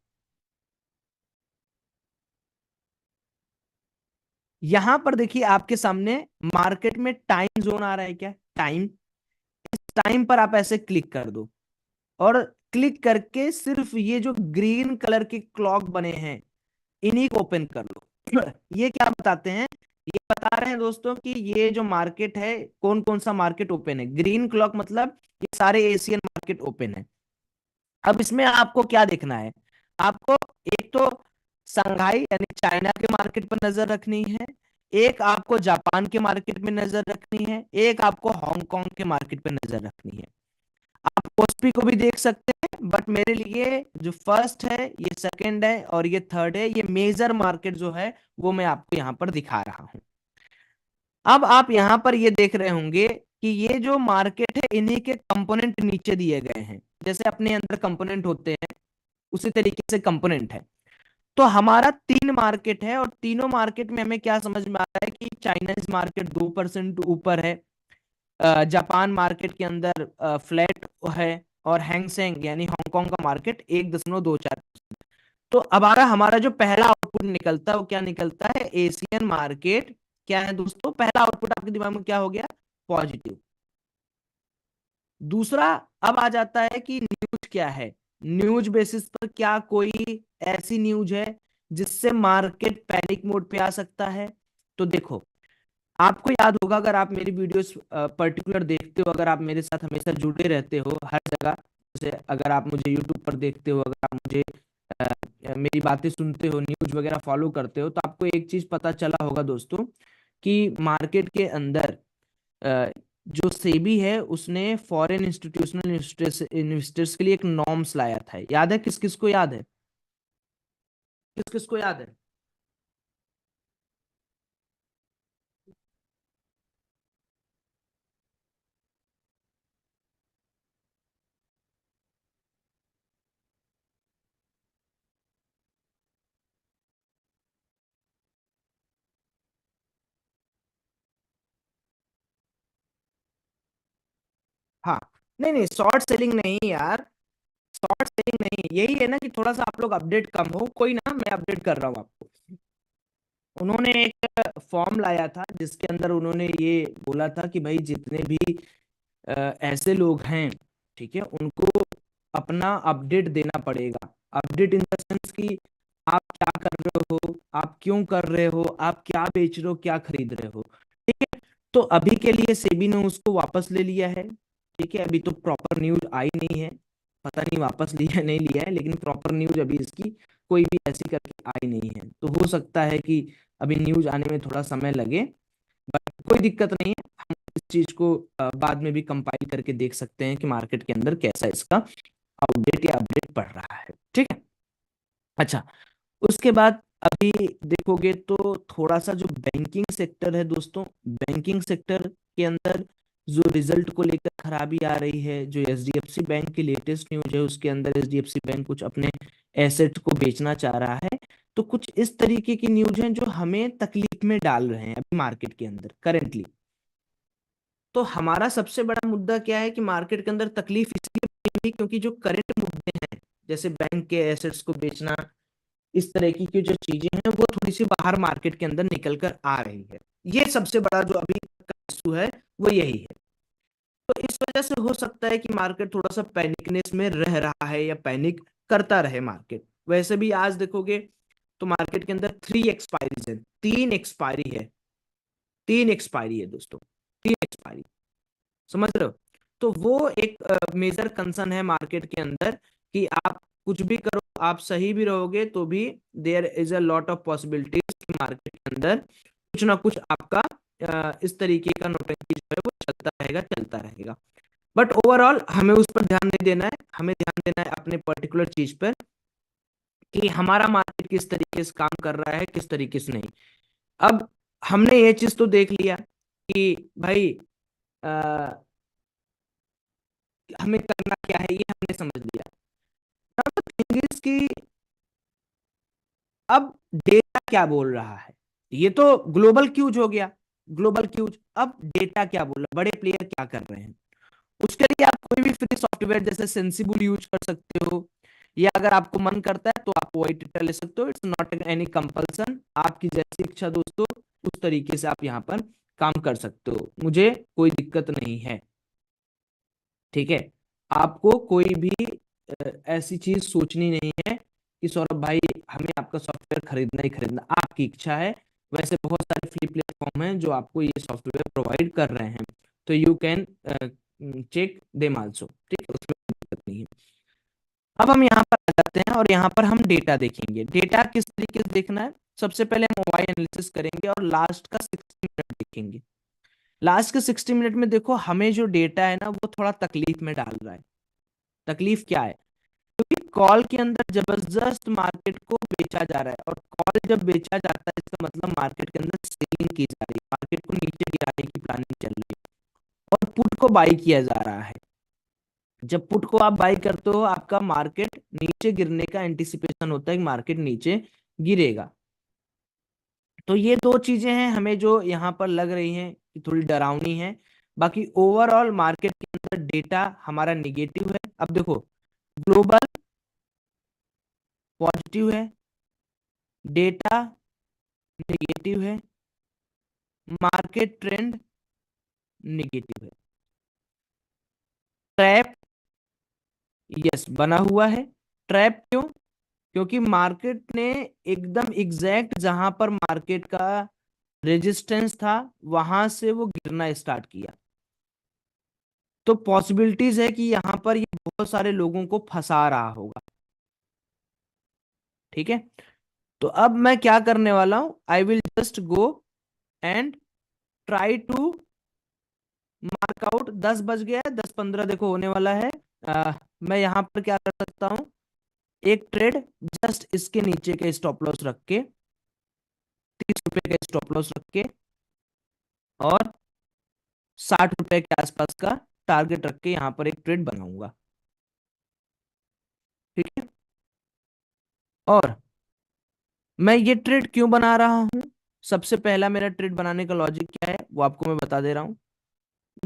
यहां पर देखिए आपके सामने मार्केट में टाइम जोन आ रहा है क्या? टाइम, इस टाइम पर आप ऐसे क्लिक कर दो और क्लिक करके सिर्फ ये जो ग्रीन कलर के क्लॉक बने हैं इन्हीं को ओपन कर लो। ये क्या बताते हैं? ये बता रहे हैं दोस्तों कि ये जो मार्केट है, कौन कौन सा मार्केट ओपन है। ग्रीन क्लॉक मतलब ये सारे एशियन मार्केट ओपन है। अब इसमें आपको क्या देखना है? आपको एक तो संघाई यानी चाइना के मार्केट पर नजर रखनी है, एक आपको जापान के मार्केट में नजर रखनी है, एक आपको हांगकांग के मार्केट पे नजर रखनी है। आप कोस्पी को भी देख सकते हैं, बट मेरे लिए जो फर्स्ट है, ये सेकंड है और ये थर्ड है, ये मेजर मार्केट जो है वो मैं आपको यहाँ पर दिखा रहा हूँ। अब आप यहाँ पर ये देख रहे होंगे कि ये जो मार्केट है इन्हीं के कंपोनेंट नीचे दिए गए हैं। जैसे अपने अंदर कंपोनेंट होते हैं उसी तरीके से कंपोनेंट है। तो हमारा 3 मार्केट है और तीनों मार्केट में हमें क्या समझ में आ रहा है कि चाइनीज मार्केट 2% ऊपर है, जापान मार्केट के अंदर फ्लैट है, और हैंगसेंग यानी हांगकांग का मार्केट 1.24%। तो अब हमारा जो पहला आउटपुट निकलता है वो क्या निकलता है? एशियन मार्केट क्या है दोस्तों? पहला आउटपुट आपके दिमाग में क्या हो गया? पॉजिटिव। दूसरा, अब आ जाता है कि न्यूज क्या है। न्यूज बेसिस पर क्या कोई ऐसी न्यूज है जिससे मार्केट पैनिक मोड पे आ सकता है? तो देखो, आपको याद होगा, अगर आप मेरी वीडियोस पर्टिकुलर देखते हो, अगर आप मेरे साथ हमेशा जुड़े रहते हो हर जगह, जैसे अगर आप मुझे यूट्यूब पर देखते हो, अगर आप मुझे मेरी बातें सुनते हो, न्यूज वगैरह फॉलो करते हो, तो आपको एक चीज पता चला होगा दोस्तों कि मार्केट के अंदर जो सेबी है उसने फॉरेन इंस्टीट्यूशनल इन्वेस्टर्स के लिए एक नॉर्म्स लाया था। याद है? किस किस को याद है? किस किस को याद है? हाँ, नहीं नहीं, शॉर्ट सेलिंग नहीं यार, शॉर्ट सेलिंग नहीं, यही है ना कि थोड़ा सा आप लोग अपडेट कम हो, कोई ना, मैं अपडेट कर रहा हूँ आपको। उन्होंने एक फॉर्म लाया था जिसके अंदर उन्होंने ये बोला था कि भाई जितने भी ऐसे लोग हैं, ठीक है, उनको अपना अपडेट देना पड़ेगा। अपडेट इन द सेंस कि आप क्या कर रहे हो, आप क्यों कर रहे हो, आप क्या बेच रहे हो, क्या खरीद रहे हो, ठीक है। तो अभी के लिए सेबी ने उसको वापस ले लिया है, ठीक है। अभी तो प्रॉपर न्यूज आई नहीं है, पता नहीं वापस लिया नहीं लिया है, लेकिन प्रॉपर न्यूज अभी इसकी कोई भी ऐसी करके आई नहीं है। तो हो सकता है कि अभी न्यूज आने में थोड़ा समय लगे, बट कोई दिक्कत नहीं है। हम इस चीज को बाद में भी कंपाइल करके देख सकते हैं कि मार्केट के अंदर कैसा इसका आउटडेट या अपडेट पड़ रहा है, ठीक है। अच्छा, उसके बाद अभी देखोगे तो थोड़ा सा जो बैंकिंग सेक्टर है दोस्तों, बैंकिंग सेक्टर के अंदर जो रिजल्ट को लेकर खराबी आ रही है, जो एचडीएफसी बैंक की लेटेस्ट न्यूज है, उसके अंदर एचडीएफसी बैंक कुछ अपने एसेट को बेचना चाह रहा है। तो कुछ इस तरीके की न्यूज हैं जो हमें तकलीफ में डाल रहे हैं अभी मार्केट के अंदर करेंटली। तो हमारा सबसे बड़ा मुद्दा क्या है कि मार्केट के अंदर तकलीफ इसलिए बनी हुई क्योंकि जो करंट मुद्दे हैं, जैसे बैंक के एसेट्स को बेचना, इस तरह की जो चीजें हैं वो थोड़ी सी बाहर मार्केट के अंदर निकल कर आ रही है। ये सबसे बड़ा जो अभी का इशू है वो यही है। तो इस वजह से हो सकता है कि मार्केट थोड़ा सा पैनिकनेस में रह रहा है या पैनिक करता रहे मार्केट। वैसे भी आज देखोगे तो मार्केट के अंदर 3 एक्सपायरीज है, 3 एक्सपायरी है, 3 एक्सपायरी है दोस्तों, 3 एक्सपायरी, समझ रहे हो। तो वो एक मेजर कंसर्न है मार्केट के अंदर कि आप कुछ भी करो, आप सही भी रहोगे तो भी there is a lot of possibilities कि मार्केट के अंदर कुछ ना कुछ आपका इस तरीके का नोटंकी जो है वो चलता रहेगा। बट ओवरऑल हमें उस पर ध्यान नहीं देना है, हमें ध्यान देना है अपने पर्टिकुलर चीज पर कि हमारा मार्केट किस तरीके से काम कर रहा है, किस तरीके से नहीं। अब हमने ये चीज तो देख लिया कि भाई आ, हमें करना क्या है, ये हमने समझ लिया। Now the thing is कि अब डेटा क्या बोल रहा है, ये तो ग्लोबल क्यूज हो गया, ग्लोबल क्यूज। अब डेटा क्या बोल रहा है, बड़े प्लेयर क्या कर रहे हैं, उसके लिए आप कोई भी फ्री सॉफ्टवेयर जैसे सेंसिबल यूज कर सकते हो, या अगर आपको मन करता है तो आप वाइट डेटा ले सकते हो, इट्स नॉट एनी कंपल्सन, आपकी जैसी इच्छा दोस्तों उस तरीके से आप यहाँ पर काम कर सकते हो, मुझे कोई दिक्कत नहीं है, ठीक है। आपको कोई भी ऐसी चीज सोचनी नहीं है कि सौरभ भाई हमें आपका सॉफ्टवेयर खरीदना ही खरीदना, आपकी इच्छा है। वैसे बहुत सारे फ्री प्लेटफॉर्म हैं जो आपको ये सॉफ्टवेयर प्रोवाइड कर रहे हैं, तो you can check them also, ठीक है, उसमें कोई दिक्कत नहीं है। अब हम यहाँ पर आ जाते हैं और यहाँ पर हम डेटा देखेंगे। डेटा किस तरीके से देखना है, सबसे पहले हम मोबाइल एनालिसिस करेंगे और लास्ट का 60 मिनट देखेंगे। लास्ट के 60 मिनट में देखो हमें जो डेटा है ना वो थोड़ा तकलीफ में डाल रहा है। तकलीफ क्या है, क्योंकि कॉल के अंदर जबरदस्त मार्केट को बेचा जा रहा है, और कॉल जब बेचा जाता है इसका मतलब मार्केट के अंदर सेलिंग की जा रही है, मार्केट को नीचे गिराने की प्लानिंग चल रही है, और पुट को बाई किया जा रहा है। जब पुट को आप बाई करते हो आपका मार्केट नीचे गिरने का एंटिसिपेशन होता है कि मार्केट नीचे गिरेगा। तो ये दो चीजें हैं हमें जो यहाँ पर लग रही हैं कि थोड़ी डरावनी है। बाकी ओवरऑल मार्केट के अंदर डेटा हमारा निगेटिव है। अब देखो, ग्लोबल पॉजिटिव है, डेटा निगेटिव है, मार्केट ट्रेंड निगेटिव है, ट्रैप यस बना हुआ है। ट्रैप क्यों, क्योंकि मार्केट ने एकदम एग्जैक्ट जहां पर मार्केट का रेजिस्टेंस था वहां से वो गिरना स्टार्ट किया। तो पॉसिबिलिटीज है कि यहाँ पर ये बहुत सारे लोगों को फंसा रहा होगा, ठीक है। तो अब मैं क्या करने वाला हूं, I will just go and try to mark out. 10 बज गया है, 10:15 देखो होने वाला है। मैं यहाँ पर क्या कर सकता हूँ, एक ट्रेड जस्ट इसके नीचे के स्टॉप लॉस रख के, 30 रुपए का स्टॉप लॉस रख के, और 60 रुपए के आसपास का टारगेट रख के यहाँ पर एक ट्रेड बनाऊंगा, ठीक है। और मैं ये ट्रेड क्यों बना रहा हूं, सबसे पहला मेरा ट्रेड बनाने का लॉजिक क्या है वो आपको मैं बता दे रहा हूं।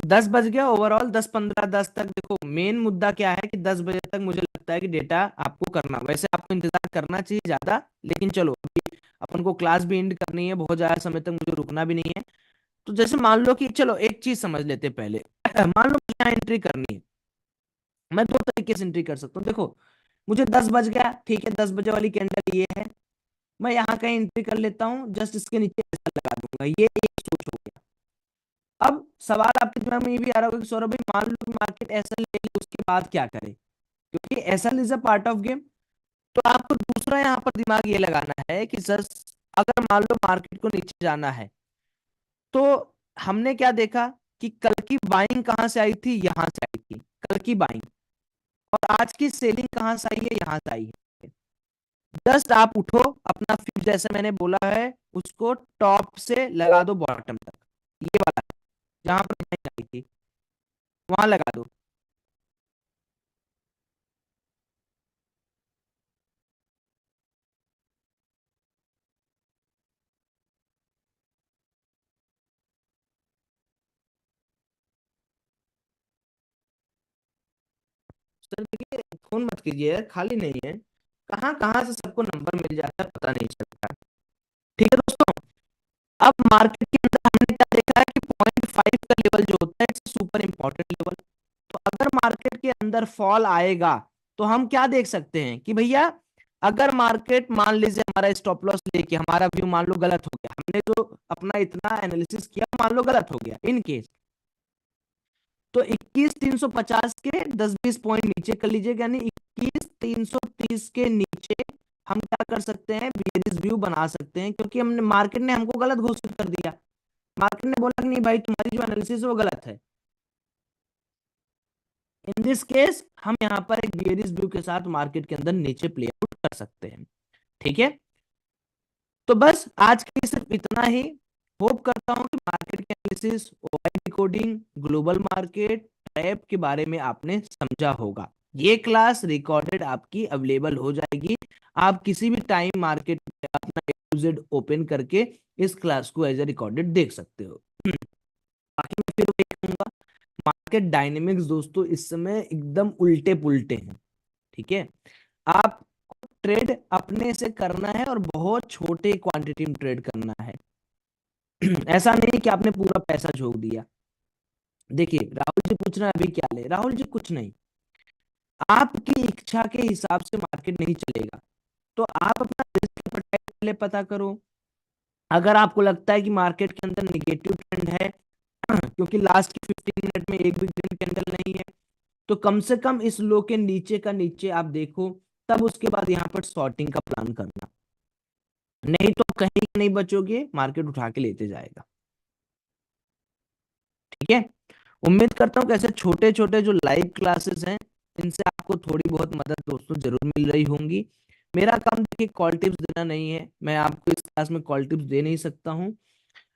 10 बज गया ओवरऑल, 10 15 10 तक। देखो मेन मुद्दा क्या है कि 10 बजे तक मुझे लगता है कि डेटा आपको करना, वैसे आपको इंतजार करना चाहिए ज्यादा, लेकिन चलो अभी अपन को क्लास भी एंड करनी है, बहुत ज्यादा समय तक मुझे रुकना भी नहीं है। तो जैसे मान लो कि चलो एक चीज समझ लेते हैं पहले। मान लो मुझे यहाँ एंट्री करनी है, मैं दो तरीके से एंट्री कर सकता हूँ। देखो मुझे 10 बज गया, ठीक है, 10 बजे वाली कैंडल ये है, मैं यहाँ कहीं एंट्री कर लेता हूँ, जस्ट इसके नीचे ऐसा लगा दूंगा, ये एक सोच हो गया। अब सवाल आपके दिमाग में ये भी आ रहा होगा कि सौरभ भाई मान लो कि मार्केट ऐसा ले ले, उसके बाद क्या करें, क्योंकि ऐसा is a part of game. तो आपको दूसरा यहाँ पर दिमाग ये लगाना है कि सर अगर मान लो मार्केट को नीचे जाना है, तो हमने क्या देखा कि कल की बाइंग कहां से आई थी, यहां से आई थी कल की बाइंग, और आज की सेलिंग कहां से आई है, यहां से आई है। जस्ट आप उठो, अपना फिर जैसे मैंने बोला है उसको टॉप से लगा दो बॉटम तक, ये वाला जहां पर बाइंग आई थी वहां लगा दो। सर देखिए फोन मत कीजिए यार, खाली नहीं है, कहाँ कहाँ से सबको नंबर मिल जाता है पता नहीं चलता। ठीक है दोस्तों, अब मार्केट के अंदर हमने क्या देखा है कि 0.5 का लेवल जो होता है इट्स सुपर इंपॉर्टेंट लेवल। तो अगर मार्केट के अंदर फॉल आएगा तो हम क्या देख सकते हैं कि भैया अगर मार्केट मान लीजिए हमारा स्टॉप लॉस लेके हमारा व्यू मान लो गलत हो गया, हमने जो अपना इतना एनालिसिस किया मान लो गलत हो गया इन केस, तो 21,350 के 10-20 पॉइंट नीचे कर लीजिएगा, यानी 21,330 के नीचे हम क्या कर सकते हैं, बेयरिश व्यू बना सकते हैं, क्योंकि हमने मार्केट ने हमको गलत घोषित कर दिया। मार्केट ने बोला कि नहीं भाई तुम्हारी जो एनालिसिस है वो गलत है। इन दिस केस हम यहाँ पर एक बेयरिश व्यू के साथ मार्केट के अंदर नीचे प्ले आउट कर सकते हैं। ठीक है, तो बस आज के लिए सिर्फ इतना ही। होप करता हूं कि मार्केट के analysis, OI decoding, global market, trap के बारे में आपने समझा होगा। ये क्लास रिकॉर्डेड आपकी अवेलेबल हो जाएगी, आप किसी भी टाइम मार्केट में अपना यूजेड ओपन करके इस क्लास को एज ए रिकॉर्डेड देख सकते हो। बाकी मैं फिर वही कहूंगा, मार्केट डायनेमिक्स दोस्तों इस समय एकदम उल्टे पुल्टे हैं। ठीक है, आप ट्रेड अपने से करना है और बहुत छोटे क्वांटिटी में ट्रेड करना है। ऐसा नहीं कि आपने पूरा पैसा झोंक दिया। देखिए राहुल जी पूछ रहे हैं अभी क्या ले, राहुल जी कुछ नहीं, आपकी इच्छा के हिसाब से मार्केट नहीं चलेगा, तो आप अपना रिस्क एपेटाइट पहले पता करो। अगर आपको लगता है कि मार्केट के अंदर निगेटिव ट्रेंड है, क्योंकि लास्ट की 15 मिनट में एक भी ग्रीन कैंडल नहीं है, तो कम से कम इस लो के नीचे का नीचे आप देखो, तब उसके बाद यहाँ पर शॉर्टिंग का प्लान करना, नहीं तो कहीं नहीं बचोगे, मार्केट उठा के लेते जाएगा। ठीक है, उम्मीद करता हूँ कि ऐसे छोटे छोटे जो लाइव क्लासेस हैं इनसे आपको थोड़ी बहुत मदद दोस्तों जरूर मिल रही होंगी। मेरा काम देखिए कॉल टिप्स देना नहीं है, मैं आपको इस क्लास में कॉल टिप्स दे नहीं सकता हूँ,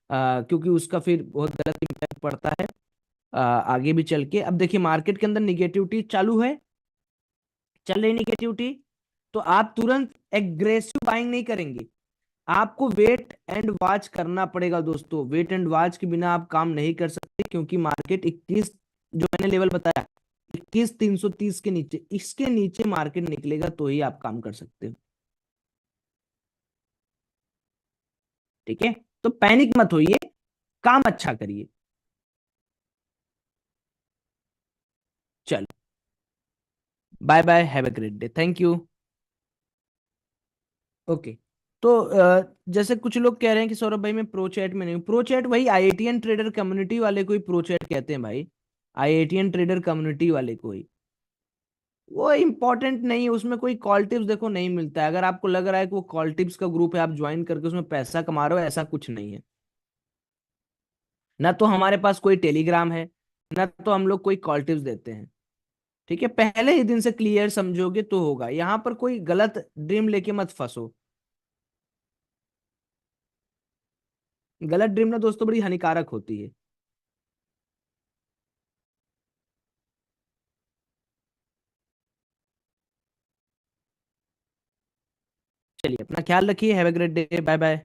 क्योंकि उसका फिर बहुत गलत इम्पैक्ट पड़ता है आगे भी चल के। अब देखिए मार्केट के अंदर निगेटिविटी चालू है, चल रही निगेटिविटी, तो आप तुरंत एग्रेसिव बाइंग नहीं करेंगे, आपको वेट एंड वॉच करना पड़ेगा दोस्तों। वेट एंड वॉच के बिना आप काम नहीं कर सकते, क्योंकि मार्केट 21 जो मैंने लेवल बताया 21,330 के नीचे, इसके नीचे मार्केट निकलेगा तो ही आप काम कर सकते हो। ठीक है, तो पैनिक मत होइए, काम अच्छा करिए। चलो, bye bye, have a great day, thank you. Okay, तो जैसे कुछ लोग कह रहे हैं कि सौरभ भाई मैं प्रो चैट में नहीं हूँ, प्रो चैट वही आईआईटीएन ट्रेडर कम्युनिटी वाले को ही प्रो चैट कहते हैं भाई, आईआईटीएन ट्रेडर कम्युनिटी वाले को ही। वो इम्पोर्टेंट नहीं है, उसमें कोई कॉल टिप्स देखो नहीं मिलता है। अगर आपको लग रहा है कि वो कॉल टिप्स का ग्रुप है आप ज्वाइन करके उसमें पैसा कमा रहे हो, ऐसा कुछ नहीं है। ना तो हमारे पास कोई टेलीग्राम है, ना तो हम लोग कोई कॉल टिप्स देते हैं। ठीक है, पहले ही दिन से क्लियर समझोगे तो होगा, यहाँ पर कोई गलत ड्रीम लेके मत फंसो। गलत ड्रीम ना दोस्तों बड़ी हानिकारक होती है। चलिए अपना ख्याल रखिए, have a great day, bye bye.